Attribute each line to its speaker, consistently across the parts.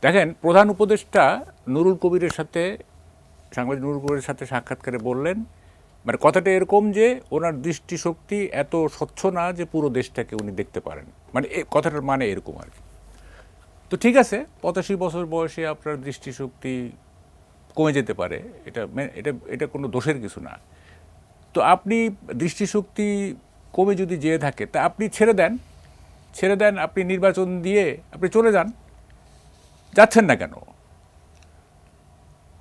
Speaker 1: দেখেন, প্রধান উপদেষ্টা নুরুল কবিরের সাথে সাংবাদিক নুরুল কবিরের সাথে সাক্ষাৎকারে বললেন, মানে কথাটা এরকম যে ওনার দৃষ্টিশক্তি এত স্বচ্ছ না যে পুরো দেশটাকে উনি দেখতে পারেন, মানে কথাটার মানে এরকম আর কি। তো ঠিক আছে, 85 বছর বয়সে আপনার দৃষ্টিশক্তি কমে যেতে পারে, এটা এটা এটা কোনো দোষের কিছু না। তো আপনি দৃষ্টিশক্তি কমে যদি যেয়ে থাকে তা আপনি ছেড়ে দেন, আপনি নির্বাচন দিয়ে আপনি চলে যাচ্ছেন না কেন?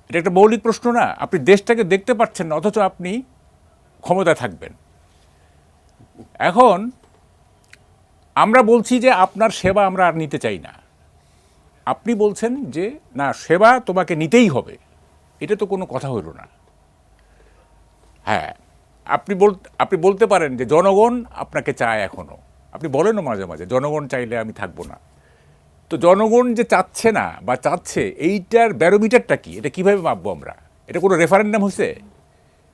Speaker 1: এটা একটা মৌলিক প্রশ্ন না? আপনি দেশটাকে দেখতে পাচ্ছেন না, অথচ আপনি ক্ষমতায় থাকবেন। এখন আমরা বলছি যে আপনার সেবা আমরা আর নিতে চাই না, আপনি বলছেন যে না, সেবা তোমাকে নিতেই হবে। এটা তো কোনো কথা হইল না। হ্যাঁ, আপনি বলতে পারেন যে জনগণ আপনাকে চায় এখনো, আপনি বলেনও মাঝে মাঝে জনগণ চাইলে আমি থাকবো না। তো জনগণ যে চাচ্ছে না বা চাচ্ছে, এইটার ব্যারোমিটারটা কি? এটা কিভাবে মাপবো আমরা? এটা কোনো রেফারেন্ডাম হয়েছে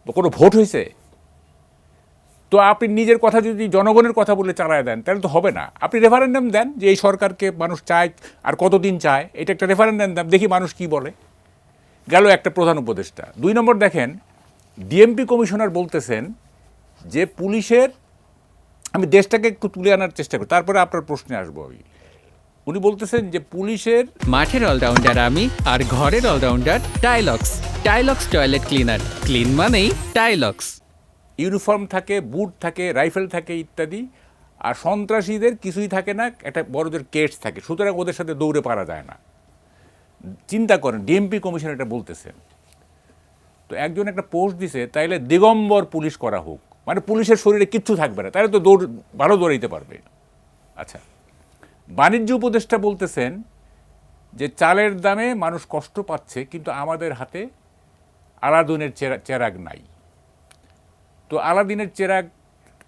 Speaker 1: বা কোনো ভোট হয়েছে? তো আপনি নিজের কথা যদি জনগণের কথা বলে চালায় দেন তাহলে তো হবে না। আপনি রেফারেন্ডাম দেন যে এই সরকারকে মানুষ চায় আর কতদিন চায়, এটা একটা রেফারেন্ডাম দেন, দেখি মানুষ কি বলে। গেল একটা প্রধান উপদেষ্টা। 2 নম্বর দেখেন, ডিএমপি কমিশনার বলতেছেন যে পুলিশের, আমি দেশটাকে একটু তুলে আনার চেষ্টা করি, তারপরে আপনার প্রশ্নে আসবো আমি। উনি বলতেছেন যে পুলিশের
Speaker 2: মাঠের অলরাউন্ডার আমি, আর ঘরের allrounder Tylox. Tylox toilet cleaner, clean মানেই টাইলক্স।
Speaker 1: ইউনিফর্ম থাকে, বুট থাকে, রাইফেল থাকে ইত্যাদি, আর সন্ত্রাসীদের কিছুই থাকে না, একটা বড়দের কেস থাকে, সুতরাং ওদের সাথে দৌড়ে পারা যায় না। চিন্তা করেন, ডিএমপি কমিশন এটা বলতেছেন। তো একজন একটা পোস্ট দিছে, তাইলে দিগম্বর পুলিশ করা হোক, মানে পুলিশের শরীরে কিচ্ছু থাকবে না, তাহলে তো ভালো দৌড়াইতে পারবে। আচ্ছা, বাণিজ্য উপদেষ্টা বলতেছেন যে চালের দামে মানুষ কষ্ট পাচ্ছে, কিন্তু আমাদের হাতে আলাদিনের চেরাগ নাই। তো আলাদিনের চেরাগ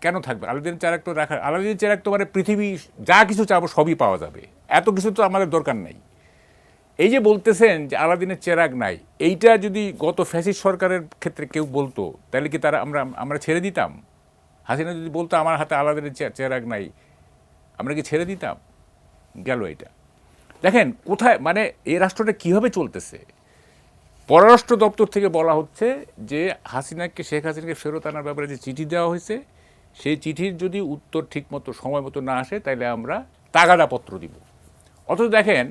Speaker 1: কেন থাকবে? আলাদিনের চেরাগ তো রাখা, আলাদিনের চেরাগ তো মানে পৃথিবী যা কিছু চাবো সবই পাওয়া যাবে, এত কিছু তো আমাদের দরকার নেই। এই যে বলতেছেন যে আলাদিনের চেরাগ নাই, এইটা যদি গত ফ্যাসিস্ট সরকারের ক্ষেত্রে কেউ বলতো, তাহলে কি তারা আমরা ছেড়ে দিতাম? হাসিনা যদি বলতো আমার হাতে আলাদিনের চেরাগ নাই, আমরা কি ছেড়ে দিতাম? গেল এটা। দেখেন কোথায়, মানে এই রাষ্ট্রটা কীভাবে চলতেছে। পররাষ্ট্র দপ্তর থেকে বলা হচ্ছে যে শেখ হাসিনাকে ফেরত আনার ব্যাপারে যে চিঠি দেওয়া হয়েছে, সেই চিঠির যদি উত্তর ঠিকমতো সময় মতো না আসে তাহলে আমরা তাগাদাপত্র দিব। অথচ দেখেন,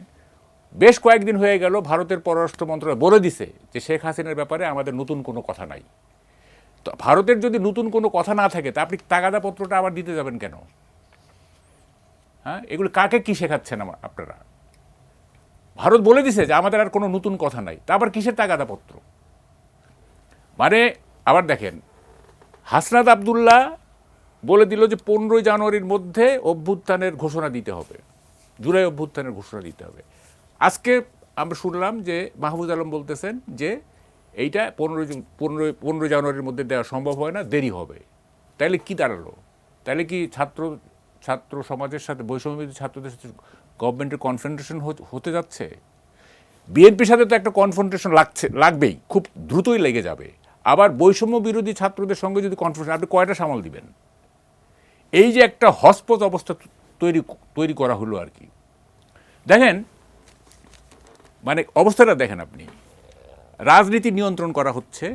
Speaker 1: বেশ কয়েকদিন হয়ে গেল ভারতের পররাষ্ট্র মন্ত্রণালয় বলে দিছে যে শেখ হাসিনার ব্যাপারে আমাদের নতুন কোনো কথা নাই। তো ভারতের যদি নতুন কোনো কথা না থাকে তা আপনি তাগাদাপত্রটা আবার দিতে যাবেন কেন? হ্যাঁ, এগুলো কাকে কি শেখাচ্ছেন আপনারা? ভারত বলে দিছে যে আমাদের আর কোনো নতুন কথা নাই, তা আবার কিসের তাগাদাপত্র? মানে আবার দেখেন, হাসনাত আবদুল্লাহ বলে দিল যে 15 জানুয়ারির মধ্যে অভ্যুত্থানের ঘোষণা দিতে হবে, জুলাই অভ্যুত্থানের ঘোষণা দিতে হবে। আজকে আমরা শুনলাম যে মাহফুজ আলম বলতেছেন যে এইটা 15 জানুয়ারির মধ্যে দেওয়া সম্ভব হয় না, দেরি হবে। তাইলে কি দাঁড়ালো? তাইলে কি ছাত্র সমাজের সাথে, বৈষম্যবিরোধী ছাত্রদের সাথে গভর্নমেন্টের কনফ্রন্টেশন হতে যাচ্ছে? বিএনপির সাথে তো একটা কনফ্রন্টেশন লাগবেই, খুব দ্রুতই লেগে যাবে। আবার বৈষম্য বিরোধী ছাত্রদের সঙ্গে যদি কনফ্রন্টেশন, আপনি কয়টা সামাল দিবেন? এই যে একটা হসপস অবস্থা তৈরি করা হলো আর কি। দেখেন, মানে অবস্থাটা দেখেন আপনি, রাজনীতি নিয়ন্ত্রণ করা হচ্ছে,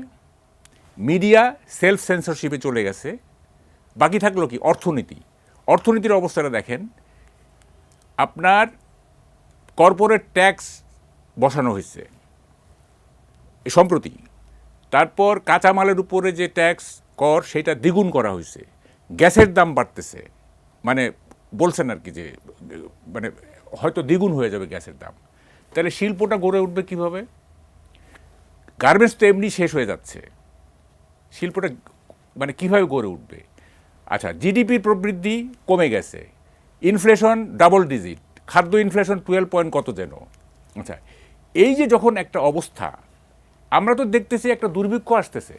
Speaker 1: মিডিয়া সেলফ সেন্সরশিপে চলে গেছে, বাকি থাকলো কি অর্থনীতির অবস্থাটা দেখেন। আপনার কর্পোরেট ট্যাক্স বসানো হয়েছে সম্প্রতি, তারপর কাঁচামালের উপরে যে ট্যাক্স কর সেটা দ্বিগুণ করা হয়েছে, গ্যাসের দাম বাড়তেছে, মানে বলছেন আর কি যে মানে হয়তো দ্বিগুণ হয়ে যাবে গ্যাসের দাম। তাহলে শিল্পটা গড়ে উঠবে কিভাবে? গার্মেন্টস তো এমনি শেষ হয়ে যাচ্ছে, শিল্পটা মানে কিভাবে গড়ে উঠবে? আচ্ছা, জিডিপির প্রবৃদ্ধি কমে গেছে, ইনফ্লেশন ডাবল ডিজিট, খাদ্য ইনফ্লেশন 12 পয়েন্ট কত যেন। আচ্ছা, এই যে যখন একটা অবস্থা, আমরা তো দেখতেছি একটা দুর্ভিক্ষ আসতেছে,